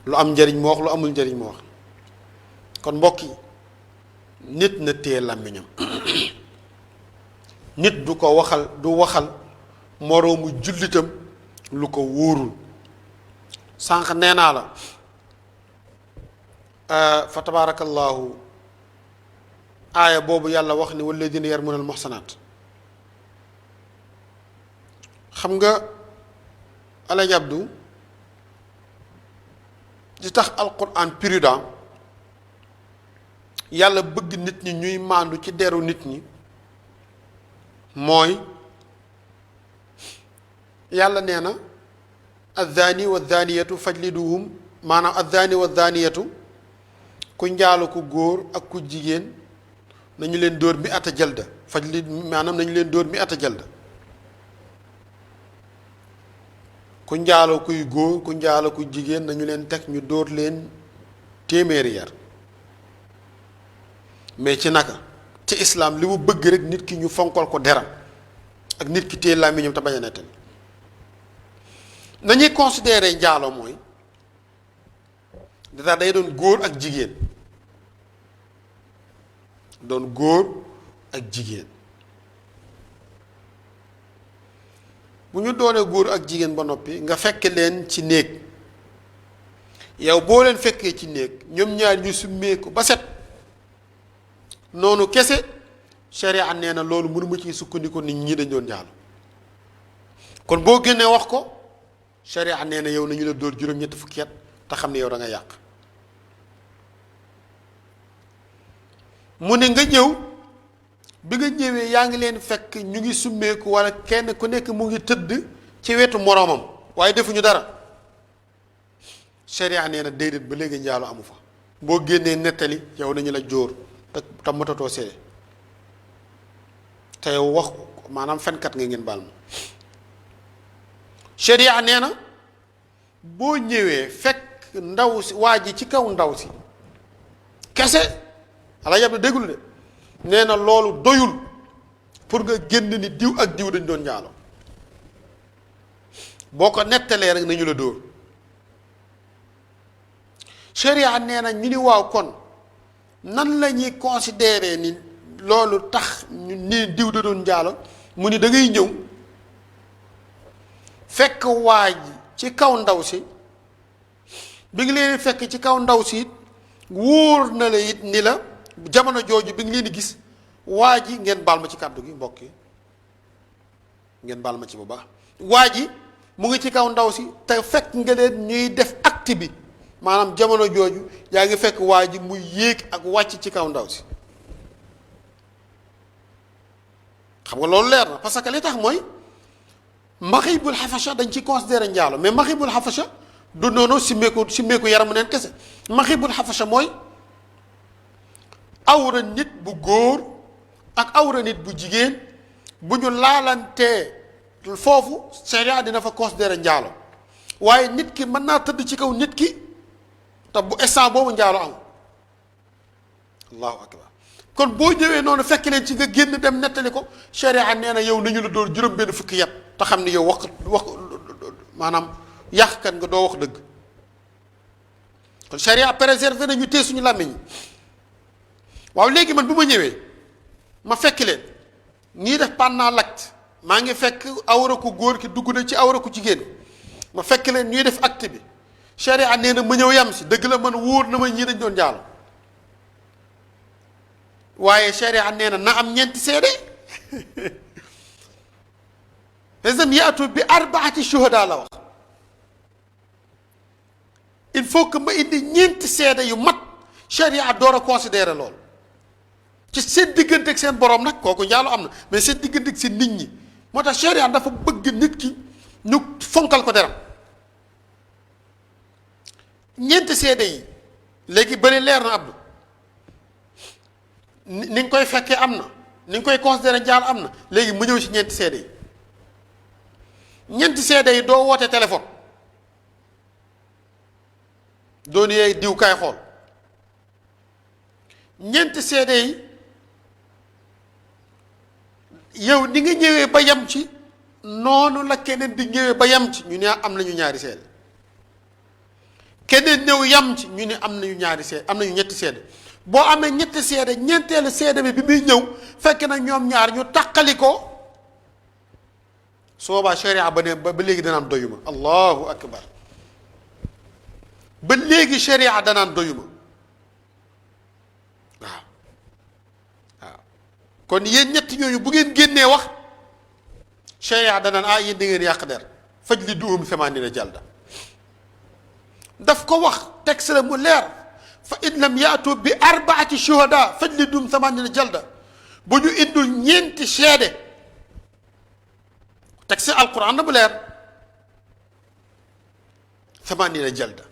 lu am njëriñ mu wax lu amul njëriñ mu wax kon mbokk yi nit na téye làmmiñam nit du waxal moroomu jullitam lu ko wóorul sànq nee naa la fa tabaarakallahu aaya boobu yàlla wax ni walladina yarmuna al muhsanaat xam nga Alaaji Abdu di tax alquran prudent yàlla bëgg nit ñi ñuy maandu ci deru nit ñi mooy yàlla nee na addaani wa daaniyatu fajliduhum maanaam addaani wa daaniyatu ku njaalu ku góor ak ku jigéen nañu leen dóor mi ata jalda fajlid maanaam nañu leen dóor mi ata jalda ku njaaloo kuy góor ku njaaloo ku jigéen nañu leen teg ñu dóor leen téeméeri yar mais ci naka ci islaam li mu bëgg rek nit ki ñu fonkal ko deram ak nit ki téye làmmiñam te bañ a nettali nañuy considéré njaaloo mooy data day doon góor ak jigéen doon góor ak jigéen bu ñu doonee góor ak jigéen ba noppi nga fekk leen ci néeg yow boo leen fekkee ci néeg ñoom ñaar ñu summeeku ba set noonu kese sharia nee na loolu mënu ma ciy sukkandiku nit ñi dañ doon njaaloo kon boo génnee wax ko sharia nee na yow nañu la dóor juróom-ñetti fukki at te xam ne yow da nga yàq mu ne nga ñëw bi nga ñëwee yaa ngi leen fekk ñu ngi summeeku wala kenn ku nekk mu ngi tëdd ci wetu moroomam waaye defuñu dara sharia nee na déedéet ba léegi njaalo amu fa boo génnee nettali yow nañu la jóor te matatoo seede te yow wax maanaam fenkat nga ngeen baal ma sharia nee na boo ñëwee fekk ndaw si waa ji ci kaw ndaw si kese ala yab déggul de nee na loolu doyul pour nga génn ni diw ak diw dañ doon njaaloo boo ko nettalee rek nañu la dóor sharia nee na ñu ni waaw kon nan la ñuy considérer ni loolu tax ñu ni diw da doon njaaloo mu ni da ngay ñëw fekk waa ji ci kaw ndaw si bi ngi leen fekk ci kaw ndaw si it wóor na la it ni la jamono jooju bi ngi leen di gis waa ji ngeen baal ma ci kàddu gi mbokk yi ngeen baal ma ci bu baax waa ji mu ngi ci kaw ndaw si te fekk nga leen ñuy def acte bi maanaam jamono jooju yaa ngi fekk waa ji muy yéeg ak wàcc ci kaw ndaw si xam nga loolu leer na parce que li tax mooy maxibul xafasha dañ ci considéré njaalo mais maxibul xafasha du noonu simmeeku yaramu neen kese maxibul xafasha mooy awra nit bu góor ak awra nit bu jigéen bu ñu laalantee foofu sharia dina fa considéré njaalo waaye nit ki mën naa tëdd ci kaw nit ki te bu instant boobu njaalo am allahu akbar kon boo ñëwee noonu fekk leen ci nga génn dem nettali ko sharia nee na yow nañu la doon juróom benn fukki yat te xam ni yow wax maanaam yàqkat nga doo wax dëgg kon sharia préservé na ñu tee suñu làmmiñ yi waaw léegi man bu ma ñëwee ma fekk leen ñii def pendant l'acte maa ngi fekk awra ku góor ki dugg na ci awra ku jigéen ma fekk leen ñuy def acte bi sharia nee na ma ñëw yam si dëgg la man wóor na ma ñii dañ doon jaalo waaye sharia nee na am ñeenti seede lazim yaatu bi arbaati shuhada la wax il faut que ma indi ñeenti seede yu mat sharia door a considérer loolu ci seen diggante ak seen borom nag kooku njaalo am na mais seen diggante ak seen nit ñi moo tax sharia dafa bëgg nit ki ñu fonkal ko deram ñeenti seede yi léegi bëri leer na Abdou ni nga koy fekkee am na ni nga koy considérer njaalo am na léegi mu ñëw ci ñeenti seede yi ñeenti seede yi doo woote téléphone doo ni yeey diw kaay xool ñeenti seede yi yow ni nga ñëwee ba yem ci noonu la keneen di ñëwee ba yem ci ñu ne am nañu ñaari seede keneen ñëw yem ci ñu ne am nañu ñaari seede am nañu ñetti seede boo amee ñetti seede ñeenteelu seede bi muy ñëw fekk na ñoom ñaar ñu taqali ko su boobaa sharia ba ne ba léegi danaan doyuma allahu akbar ba léegi sharia danaan doyuma waaw waaw kon yéen ñetti ñooñu bu ngeen génnee wax sharia danaan yéen da ngeen yàq der faj li duhum samaanina jalda daf ko wax texte la mu leer fa in lam yaatu bi arbaati shuhada faj li duhum samaanina jalda bu ñu indul ñeenti seede texte alquran na bu leer samaanina jalda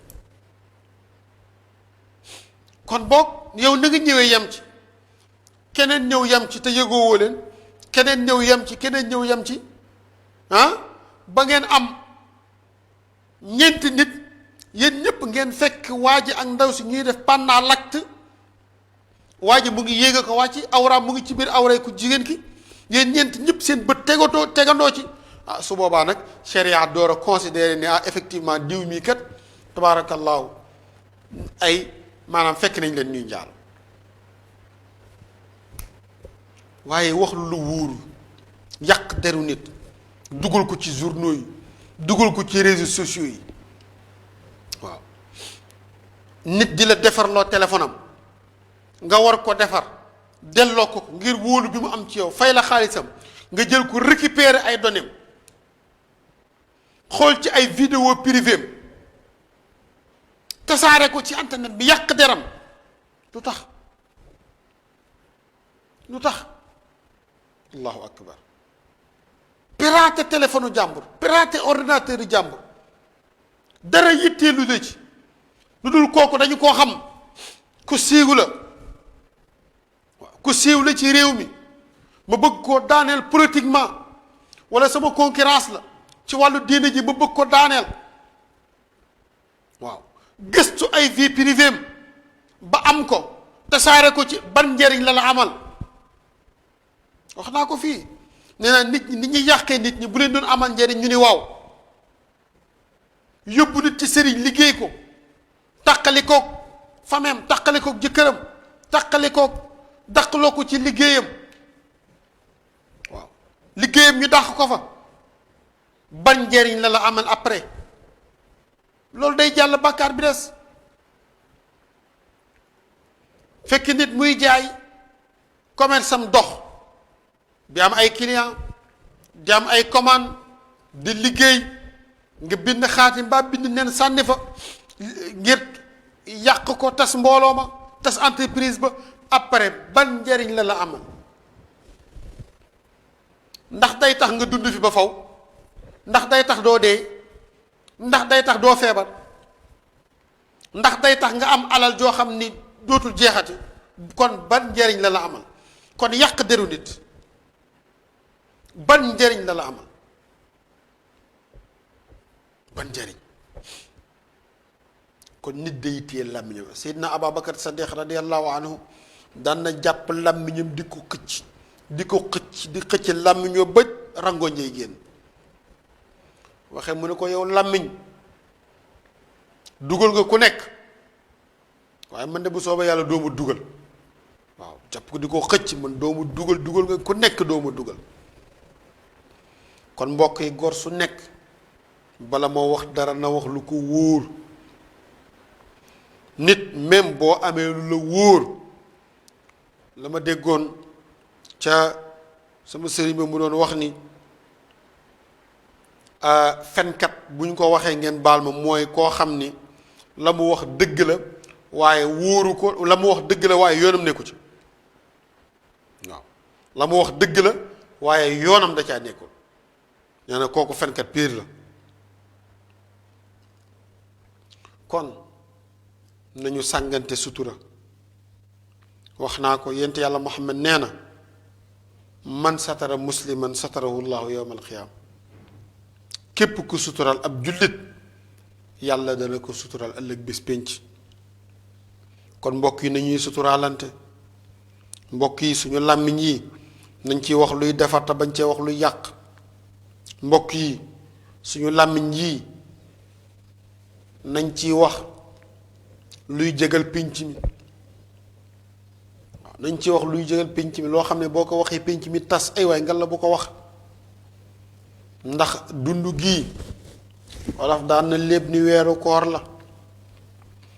kon boog yow na nga ñëwee yem ci keneen ñëw yem ci te yëgoowoo leen keneen ñëw yem ci keneen ñëw yem ci ba ngeen am ñeenti nit yéen ñëpp ngeen fekk waa ji ak ndaw si ñuy def pendant l'acte waa ji mu ngi yéeg a ko wàcc awra mu ngi ci biir awra ku jigéen ki yéen ñeenti ñëpp seen bët tegandoo ci su boobaa nag sharia door a considérer ne effectivement diw mii kat tabaarakallaahu ay maanaam fekk nañ leen ñuy njaal waaye wax lu wuuru yàq deru nit dugal ko ci journaux yi dugal ko ci réseaux sociaux yi waaw nit di la defarloo téléphone am nga war ko defar delloo ko ngir wóolu bi mu am ci yow fay la xaalisam nga jël ko récupérer ay données xool ci ay vidéo privée tasaare ko ci internet bi yàq deram lu tax allahu akbar pirater téléphone jàmbur pirater ordinateur yi jàmbur dara yitteelu la ci lu dul kooku dañu koo xam ku siiw la waaw ku siiw la ci réew mi ma bëgg koo daaneel politiquement wala sama concurrence la ci wàllu diine ji ma bëgg ko daaneel waaw gëstu ay vie privée ba am ko tasaare ko ci ban njëriñ la amal wax naa ko fii nee naa nit ñi yàqee nit ñi bu leen doon amal njëriñ ñu ni waaw yóbbu nit ci sëriñ liggéey ko taqali koog fameem taqali koog jëkkëram taqali koog daqaloo ko ci liggéeyam waaw liggéeyam ñu dàq ko fa ban njëriñ la amal après loolu day jàll bàkkaar bi des fekk nit muy jaay commerce am dox bi am ay client di am ay commande di liggéey nga bind xaatim mbaa bind nen sànni fa ngir yàq ko tas mbooloo ma tas entreprise ba après ban njëriñ la amal ndax day tax nga dund fi ba faw ndax day tax doo dee ndax day tax doo feebar ndax day tax nga am alal joo xam ni dootul jeexati kon ban njëriñ la amal kon yàq deru nit ban njëriñ la amal ban njëriñ kon nit day téye làmmiñam Seydina Ababacar Sadiq radiyallahu anhu daan na jàpp làmmiñam di ko xëcc di xëcc làmmiñoo bëj rangoñ ñay génn waxe mu ne ko yow làmmiñ dugal nga ku nekk waaye man de bu soobee yàlla doomu dugal waaw jàpp ko di ko xëcc man doomu dugal nga ku nekk doomu dugal kon mbokk yi góor su nekk bala moo wax dara na wax lu ko wóor nit même boo amee lu la wóor la ma déggoon ca sama sëriñ ba mu doon wax ni fenkat bu ñu ko waxee ngeen baal ma mooy koo xam ni la mu wax dëgg la waaye wóoru ko, la mu wax dëgg la waaye yoonam nekku ci waaw la mu wax dëgg la waaye yoonam da caa nekkul nee na kooku fenkat piir la. kon nañu sàngante sutura wax naa ko yent yàlla Muhammad nee na man satara musliman satarahu llahu yawmal qiyaama képp ku sutural ab jullit yàlla dana ko sutural ëllëg bis pénc. kon mbokk yi nañuy suturaalante mbokk yi suñu làmmiñ yi nañ ciy wax luy defar te bañ cee wax luy yàq mbokk yi suñu làmmiñ yi nañ ciy wax luy jégal pénc mi waaw nañ ci wax luy jégal pénc mi loo xam ne boo ko waxee pénc mi tas ay waay ngal la bu ko wax ndax dund gii wolof daan na léeb ni weeru koor la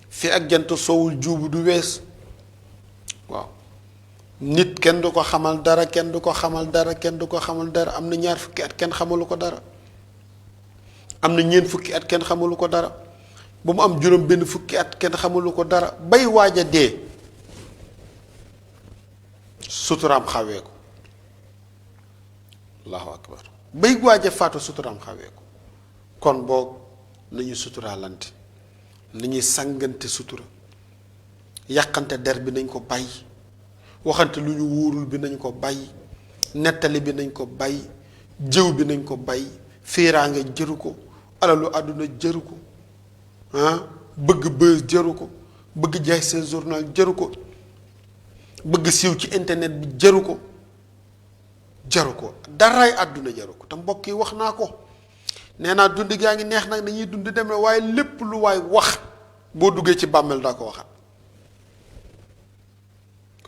fi ak jant sowul juubu du wees waaw nit kenn du ko xamal dara kenn du ko xamal dara kenn du ko xamal dara am na ñaar fukki at kenn xamalu ko dara am na ñeent fukki at kenn xamalu ko dara ba mu am juróom benn fukki at kenn xamalu ko dara bay waaj a dee suturaam xawee ko allahu akbar bay waaj a faatu suturaam xawee ko kon boog nañu suturaalante nañuy sàngante sutura yàqante der bi nañ ko bàyyi waxante lu ñu wóorul bi nañ ko bàyyi nettali bi nañ ko bàyyi jëw bi nañ ko bàyyi féeraange jëru ko alalu àdduna jëru ko bëgg bës jëru ko bëgg jaay seen journal jëru ko bëgg siiw ci internet bi jëru ko daraay àdduna jëru ko te mbokk yi wax naa ko nee naa dund gaa ngi neex nag dañuy dund dem na waaye lépp lu waay wax boo duggee ci bàmmeel daa ko waxat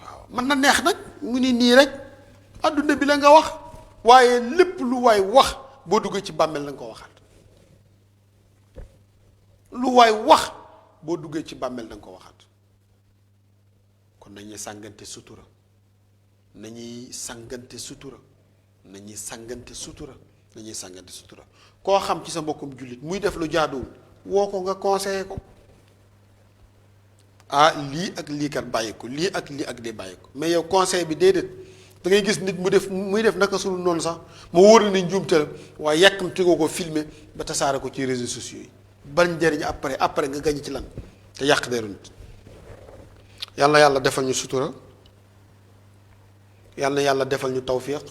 waaw mën na neex nag mu ni nii rek àdduna bi la nga wax waaye lépp lu waay wax boo duggee ci bàmmeel la nga ko waxat lu waay wax boo duggee ci bàmmeel da nga ko waxat kon nañuy sàngante sutura nañuy sàngante sutura nañuy sàngante sutura nañuy sàngante sutura koo xam ci sa mbokkum jullit muy def lu jaaduwul woo ko nga conseillé ko lii ak lii kat bàyyi ko lii ak lii ak de bàyyi ko mais yow conseil bi déedéet da ngay gis nit muy def naka sulu noonu sax mu wóor ni njuumte la waaye yàkkamti ko filmer ba tasaare ko ci réseaux sociaux yi ban njëriñ après nga gañ ci lan te yàq deru nit. yàlla yàlla defal ñu sutura yàlla yàlla defal ñu tawfiq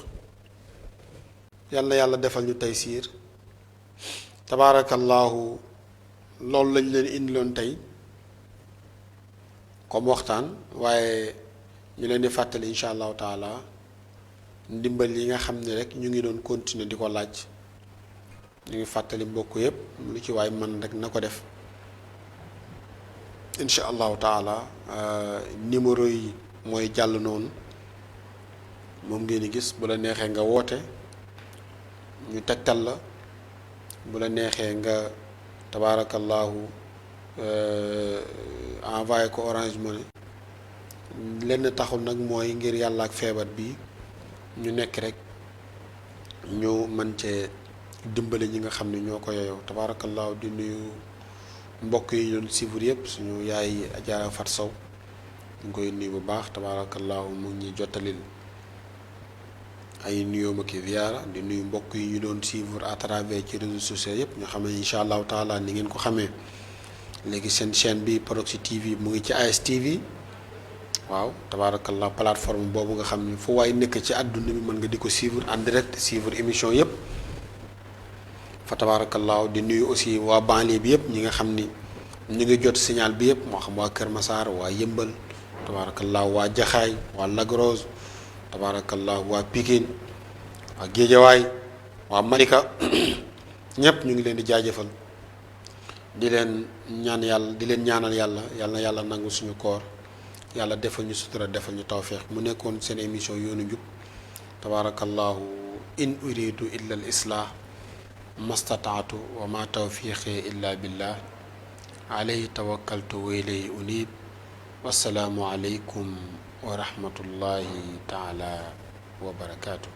yàlla yàlla defal ñu taysiir tabaarakallaahu loolu lañ leen indiloon tey comme waxtaan waaye ñu leen di fàttali insha allahu taala ndimbal yi nga xam ne rek ñu ngi doon continuer di ko laaj ñu ngi fàttali mbokk yépp lu ci waay man rek na ko def insha allahu taala numéro yi mooy jàll noonu moom ngeen di gis bu la neexee nga woote ñu tegtal la bu la neexee nga tabaarakallaahu envoyé ko Orange Money lenn taxul nag mooy ngir yàlla ak feebar bi ñu nekk rek ñu mën cee dimbali ñi nga xam ne ñoo ko yeyoo tabaarakallaahu di nuyu mbokk yi doon suivre yëpp suñu yaay Adja Fat Sow ñu ngi koy nuyu bu baax tabaarakallaahu mu ngi ñuy jottalil ay nuyoo ma ki ziyaara di nuyu mbokk yi ñu doon suivre à travers ci réseaux sociaux yëpp ñu xam ne incha allahu taala ni ngeen ko xamee léegi seen chaîne bi Proxi TV mu ngi ci ASTV waaw tabaarakallah plateforme boobu nga xam ne fu waay nekk ci àdduna bi mën nga di ko suivre en direct suivre émission yëpp fa tabaarakallah di nuyu aussi waa banlieue bi yëpp ñi nga xam ni ñu ngi jot signal bi yëpp moo xam waa Kër Massar waa Yëmbal tabaarakallah waa Jaxaay waa Lagrose tabaarakallah waa Pikine waa Géejawaay waa Malika ñëpp ñu ngi leen di jaajëfal di leen ñaan yàlla di leen ñaanal yàlla yàlla na yàlla nangu suñu koor yàlla defal ñu sutura defal ñu tawféex mu nekkoon seen émission yoonu njub tabaarakallahu in uridu illa al islah mastataatu wa ma tawfiqi illa billah alayhi tawakkaltu wa ilayhi unib. Wassalaamu aleykum wa rahmatullahi taala wa barakaatu.